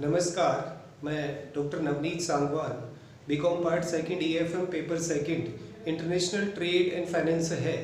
नमस्कार, मैं doctor Navneet Sangwan, BCom part second EFM paper second international trade and finance है।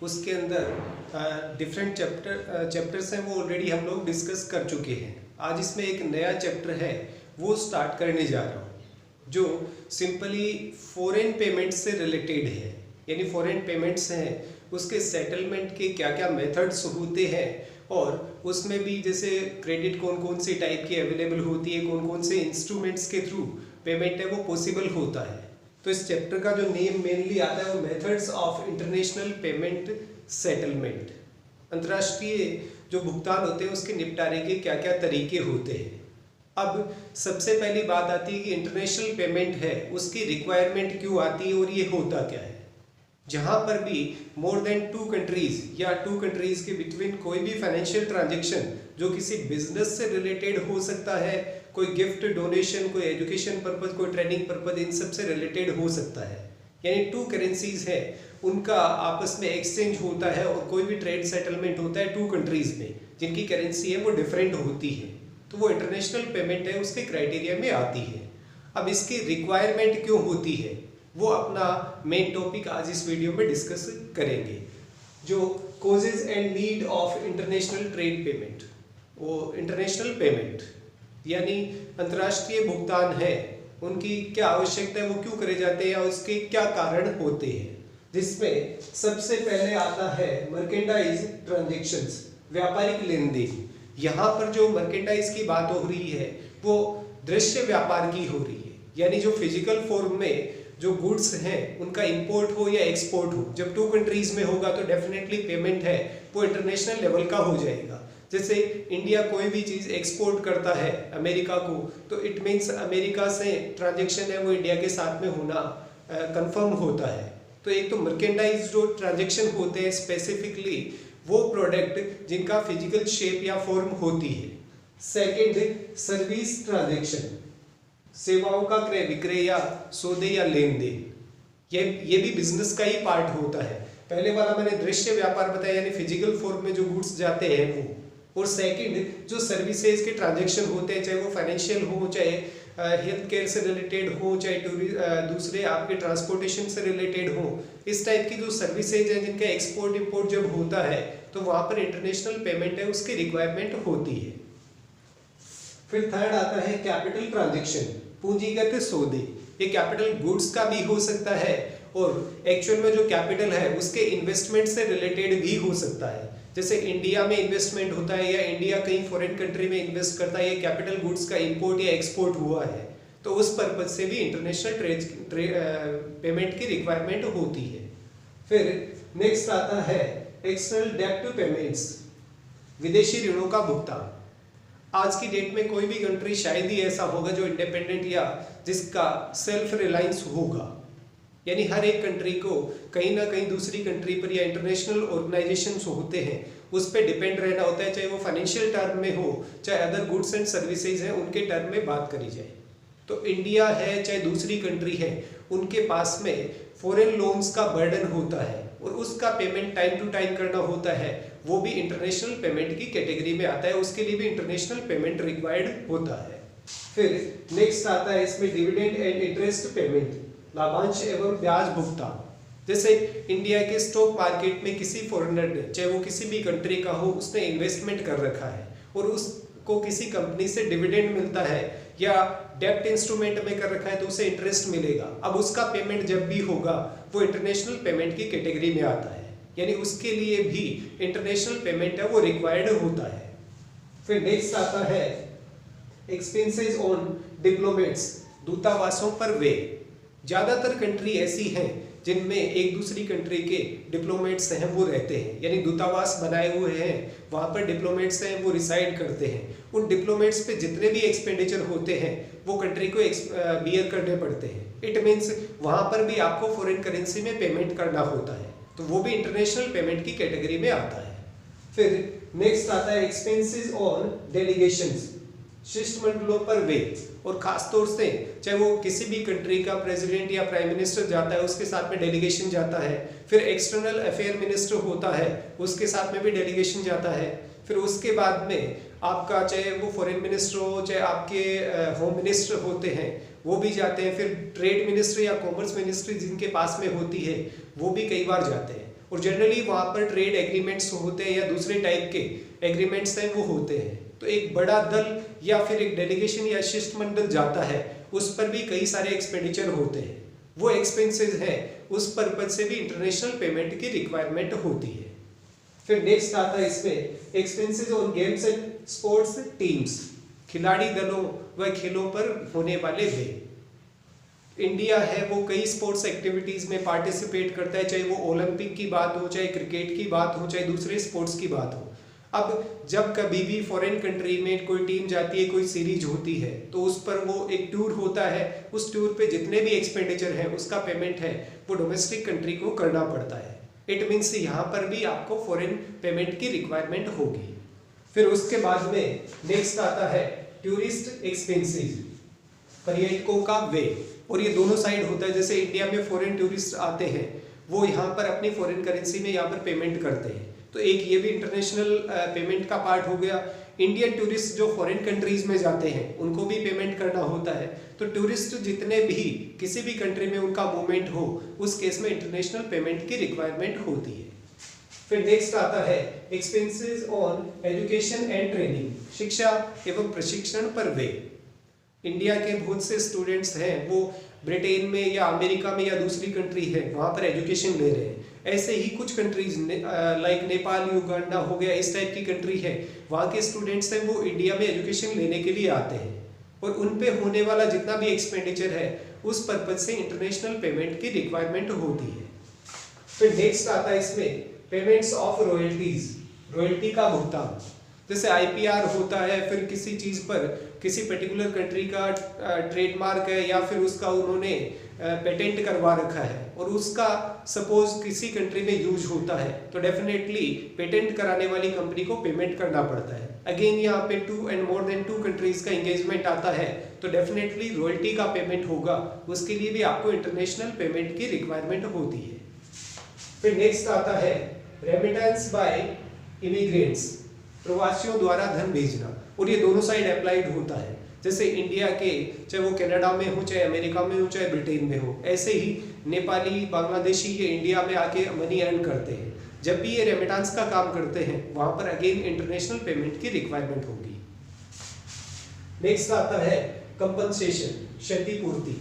उसके अंदर डिफरेंट चैप्टर्स हैं, वो ऑलरेडी हम लोग डिस्कस कर चुके हैं। आज इसमें एक नया चैप्टर है, वो स्टार्ट करने जा रहा हूँ, जो सिंपली फॉरेन पेमेंट से रिलेटेड है। यानी फॉरेन पेमेंट्स हैं, उसके सेटलमेंट के क्या क्या मेथड्स होते हैं, और उसमें भी जैसे क्रेडिट कौन कौन सी टाइप की अवेलेबल होती है, कौन कौन से इंस्ट्रूमेंट्स के थ्रू पेमेंट है वो पॉसिबल होता है। तो इस चैप्टर का जो नेम मेनली आता है वो methods of international payment settlement. अंतर्राष्ट्रीय जो भुगतान होते हैं उसके निपटारे के क्या क्या तरीके होते हैं। अब सबसे पहली बात आती है कि इंटरनेशनल पेमेंट है, उसकी रिक्वायरमेंट क्यों आती है और ये होता क्या है। जहां पर भी मोर देन 2 कंट्रीज या 2 कंट्रीज के बिटवीन कोई भी फाइनेंशियल ट्रांजैक्शन जो किसी बिजनेस से रिलेटेड हो सकता है, कोई गिफ्ट डोनेशन, कोई एजुकेशन पर्पज, कोई ट्रेनिंग पर्पज, इन सब से रिलेटेड हो सकता है। यानी 2 करेंसीज है, उनका आपस में एक्सचेंज होता है और कोई भी ट्रेड सेटलमेंट होता है 2 कंट्रीज में जिनकी करेंसी है वो डिफरेंट होती है, तो वो इंटरनेशनल पेमेंट है, उसके क्राइटेरिया में आती है। अब इसकी रिक्वायरमेंट क्यों होती है वो अपना मेन टॉपिक आज इस वीडियो में डिस्कस करेंगे। जो causes and need of international trade payment, वो इंटरनेशनल पेमेंट यानी अंतर्राष्ट्रीय भुगतान है, उनकी क्या आवश्यकता है, वो क्यों करे जाते हैं या उसके क्या कारण होते हैं। जिसमें सबसे पहले आता है मर्केंडाइज ट्रांजेक्शंस, व्यापारिक लेन देन। यहाँ पर जो मर्केंडाइज की बात हो रही है वो दृश्य व्यापार की हो रही है, यानी जो फिजिकल फॉर्म में जो गुड्स हैं उनका इंपोर्ट हो या एक्सपोर्ट हो, जब 2 कंट्रीज में होगा तो डेफिनेटली पेमेंट है वो इंटरनेशनल लेवल का हो जाएगा। जैसे इंडिया कोई भी चीज़ एक्सपोर्ट करता है अमेरिका को, तो इट मीन्स अमेरिका से ट्रांजैक्शन है वो इंडिया के साथ में होना कंफर्म होता है। तो एक तो मर्केंडाइज जो ट्रांजैक्शन होते हैं स्पेसिफिकली वो प्रोडक्ट जिनका फिजिकल शेप या फॉर्म होती है। सेकेंड सर्विस ट्रांजैक्शन, सेवाओं का क्रय विक्रय या सौदे या लेन देन, ये भी बिजनेस का ही पार्ट होता है। पहले वाला मैंने दृश्य व्यापार बताया, यानी फिजिकल फॉर्म में जो गुड्स जाते हैं वो। और सेकंड जो सर्विसेज के ट्रांजैक्शन होते हैं, चाहे वो फाइनेंशियल हो, चाहे हेल्थ केयर से रिलेटेड हो, चाहे दूसरे आपके ट्रांसपोर्टेशन से रिलेटेड हो, इस टाइप की जो सर्विसेज हैं जिनका एक्सपोर्ट इंपोर्ट जब होता है तो वहाँ पर इंटरनेशनल पेमेंट है उसकी रिक्वायरमेंट होती है। फिर थर्ड आता है कैपिटल ट्रांजैक्शन, पूंजीगत सौदे। ये कैपिटल गुड्स का भी हो सकता है और एक्चुअल में जो कैपिटल है उसके इन्वेस्टमेंट से रिलेटेड भी हो सकता है। जैसे इंडिया में इन्वेस्टमेंट होता है या इंडिया कहीं फॉरेन कंट्री में इन्वेस्ट करता है, ये कैपिटल गुड्स का इंपोर्ट या एक्सपोर्ट हुआ है, तो उस पर्पज से भी इंटरनेशनल पेमेंट की रिक्वायरमेंट होती है। फिर नेक्स्ट आता है एक्सटर्नल डेब्ट पेमेंट्स, विदेशी ऋणों का भुगतान। आज की डेट में कोई भी कंट्री शायद ही ऐसा होगा जो इंडिपेंडेंट या जिसका सेल्फ रिलायंस होगा, यानी हर एक कंट्री को कहीं ना कहीं दूसरी कंट्री पर या इंटरनेशनल ऑर्गेनाइजेशंस होते हैं उस पर डिपेंड रहना होता है, चाहे वो फाइनेंशियल टर्म में हो, चाहे अदर गुड्स एंड सर्विसेज हैं उनके टर्म में बात करी जाए। तो इंडिया है चाहे दूसरी कंट्री है, उनके पास में फॉरेन लोन्स का बर्डन होता है और उसका पेमेंट टाइम टू टाइम करना होता है, वो भी इंटरनेशनल पेमेंट की कैटेगरी में आता है, उसके लिए भी इंटरनेशनल पेमेंट रिक्वायर्ड होता है। फिर नेक्स्ट आता है इसमें डिविडेंड एंड इंटरेस्ट पेमेंट, लाभांश एवं ब्याज भुगतान। जैसे इंडिया के स्टॉक मार्केट में किसी फॉरेनर ने, चाहे वो किसी भी कंट्री का हो, उसने इन्वेस्टमेंट कर रखा है और उसको किसी कंपनी से डिविडेंड मिलता है या डेब्ट इंस्ट्रूमेंट में कर रखा है तो उसे इंटरेस्ट मिलेगा। अब उसका पेमेंट जब भी होगा वो इंटरनेशनल पेमेंट की कैटेगरी में आता है, यानी उसके लिए भी इंटरनेशनल पेमेंट है वो रिक्वायर्ड होता है। फिर नेक्स्ट आता है एक्सपेंसेस ऑन डिप्लोमेट्स, दूतावासों पर व्यय। ज्यादातर कंट्री ऐसी हैं जिनमें एक दूसरी कंट्री के डिप्लोमेट्स हैं वो रहते हैं, यानी दूतावास बनाए हुए हैं, वहाँ पर डिप्लोमेट्स हैं वो रिसाइड करते हैं। उन डिप्लोमेट्स पे जितने भी एक्सपेंडिचर होते हैं वो कंट्री को बियर करने पड़ते हैं। इट मीन्स वहाँ पर भी आपको फॉरेन करेंसी में पेमेंट करना होता है, तो वो भी इंटरनेशनल पेमेंट की कैटेगरी में आता है। फिर नेक्स्ट आता है एक्सपेंसेस ऑन डेलीगेशंस, शिष्टमंडलों पर व्यय। और खासतौर से चाहे वो किसी भी कंट्री का प्रेसिडेंट या प्राइम मिनिस्टर जाता है उसके साथ में डेलीगेशन जाता है, फिर एक्सटर्नल अफेयर मिनिस्टर होता है उसके साथ में भी डेलीगेशन जाता है, फिर उसके बाद में आपका चाहे वो फॉरेन मिनिस्टर हो, चाहे आपके होम मिनिस्टर होते हैं वो भी जाते हैं, फिर ट्रेड मिनिस्ट्री या कॉमर्स मिनिस्ट्री जिनके पास में होती है वो भी कई बार जाते हैं, और जनरली वहाँ पर ट्रेड एग्रीमेंट्स होते हैं या दूसरे टाइप के एग्रीमेंट्स हैं वो होते हैं। तो एक बड़ा दल या फिर एक डेलीगेशन या शिष्टमंडल जाता है, उस पर भी कई सारे एक्सपेंडिचर होते हैं, वो एक्सपेंसेस हैं, उस पर्पज से भी इंटरनेशनल पेमेंट की रिक्वायरमेंट होती है। फिर नेक्स्ट आता है इसमें expenses on games and sports teams, खिलाड़ी दलों व खेलों पर होने वाले व्यय। इंडिया है वो कई स्पोर्ट्स एक्टिविटीज में पार्टिसिपेट करता है, चाहे वो ओलंपिक की बात हो, चाहे क्रिकेट की बात हो, चाहे दूसरे स्पोर्ट्स की बात हो। अब जब कभी भी फॉरेन कंट्री में कोई टीम जाती है, कोई सीरीज होती है, तो उस पर वो एक टूर होता है, उस टूर पे जितने भी एक्सपेंडिचर है उसका पेमेंट है वो डोमेस्टिक कंट्री को करना पड़ता है। इट मीन्स यहाँ पर भी आपको फॉरेन पेमेंट की रिक्वायरमेंट होगी। फिर उसके बाद में नेक्स्ट आता है टूरिस्ट एक्सपेंसेस, पर्यटकों का व्यय, और ये दोनों साइड होता है। जैसे इंडिया में फॉरेन टूरिस्ट आते हैं, वो यहाँ पर अपनी फॉरेन करेंसी में यहाँ पर पेमेंट करते हैं, तो एक ये भी इंटरनेशनल पेमेंट का पार्ट हो गया। इंडियन टूरिस्ट जो फॉरेन कंट्रीज में जाते हैं उनको भी पेमेंट करना होता है। तो टूरिस्ट जितने भी किसी भी कंट्री में उनका मूवमेंट हो, उस केस में इंटरनेशनल पेमेंट की रिक्वायरमेंट होती है। फिर नेक्स्ट आता है expenses on education and training, शिक्षा एवं प्रशिक्षण पर व्यय। इंडिया के बहुत से स्टूडेंट्स हैं वो ब्रिटेन में या अमेरिका में या दूसरी कंट्री है वहाँ पर एजुकेशन ले रहे हैं। ऐसे ही कुछ कंट्रीज लाइक नेपाल, युगांडा हो गया, इस टाइप की कंट्री है, वहाँ के स्टूडेंट्स हैं वो इंडिया में एजुकेशन लेने के लिए आते हैं, और उन पे होने वाला जितना भी एक्सपेंडिचर है उस पर्पज से इंटरनेशनल पेमेंट की रिक्वायरमेंट होती है। फिर नेक्स्ट आता है इसमें पेमेंट्स ऑफ रॉयल्टीज, रॉयल्टी का भुगतान। जैसे आईपीआर होता है, फिर किसी चीज़ पर किसी पर्टिकुलर कंट्री का ट्रेडमार्क है या फिर उसका उन्होंने पेटेंट करवा रखा है और उसका सपोज किसी कंट्री में यूज होता है, तो डेफिनेटली पेटेंट कराने वाली कंपनी को पेमेंट करना पड़ता है। अगेन यहाँ पे 2 and more than 2 कंट्रीज का एंगेजमेंट आता है, तो डेफिनेटली रॉयल्टी का पेमेंट होगा, उसके लिए भी आपको इंटरनेशनल पेमेंट की रिक्वायरमेंट होती है। फिर नेक्स्ट आता है रेमिटेंस बाय इमिग्रेंट्स, प्रवासियों द्वारा धन भेजना, और ये दोनों साइड अप्लाइड होता है। जैसे इंडिया के चाहे वो कनाडा में हो, चाहे अमेरिका में हो, चाहे ब्रिटेन में हो, ऐसे ही नेपाली, बांग्लादेशी ये इंडिया में आके मनी अर्न करते हैं। जब भी ये रेमिटेंस का काम करते हैं वहाँ पर अगेन इंटरनेशनल पेमेंट की रिक्वायरमेंट होगी। नेक्स्ट आता है कंपनसेशन, क्षतिपूर्ति।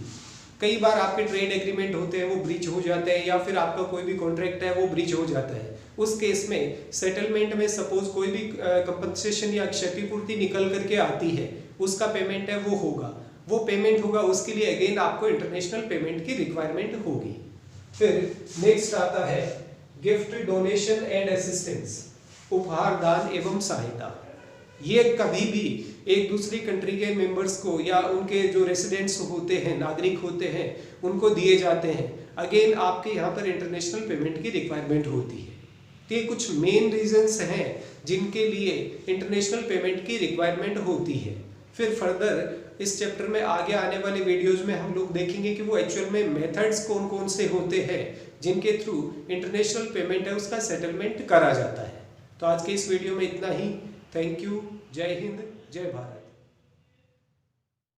कई बार आपके ट्रेड एग्रीमेंट होते हैं वो ब्रीच हो जाते हैं, या फिर आपका कोई भी कॉन्ट्रैक्ट है वो ब्रीच हो जाता है। उस केस में सेटलमेंट में सपोज कोई भी कंपनसेशन या क्षतिपूर्ति निकल करके आती है, उसका पेमेंट है वो पेमेंट होगा, उसके लिए अगेन आपको इंटरनेशनल पेमेंट की रिक्वायरमेंट होगी। फिर नेक्स्ट आता है गिफ्ट, डोनेशन एंड असिस्टेंस, उपहार, दान एवं सहायता। ये कभी भी एक दूसरी कंट्री के मेंबर्स को या उनके जो रेसिडेंट्स होते हैं, नागरिक होते हैं, उनको दिए जाते हैं। अगेन आपके यहाँ पर इंटरनेशनल पेमेंट की रिक्वायरमेंट होती है। तो ये कुछ मेन रीजंस हैं जिनके लिए इंटरनेशनल पेमेंट की रिक्वायरमेंट होती है। फिर फर्दर इस चैप्टर में आगे आने वाले वीडियोस में हम लोग देखेंगे कि वो एक्चुअल में मेथड्स कौन कौन से होते हैं जिनके थ्रू इंटरनेशनल पेमेंट है उसका सेटलमेंट करा जाता है। तो आज के इस वीडियो में इतना ही। Thank you. जय हिंद, जय भारत।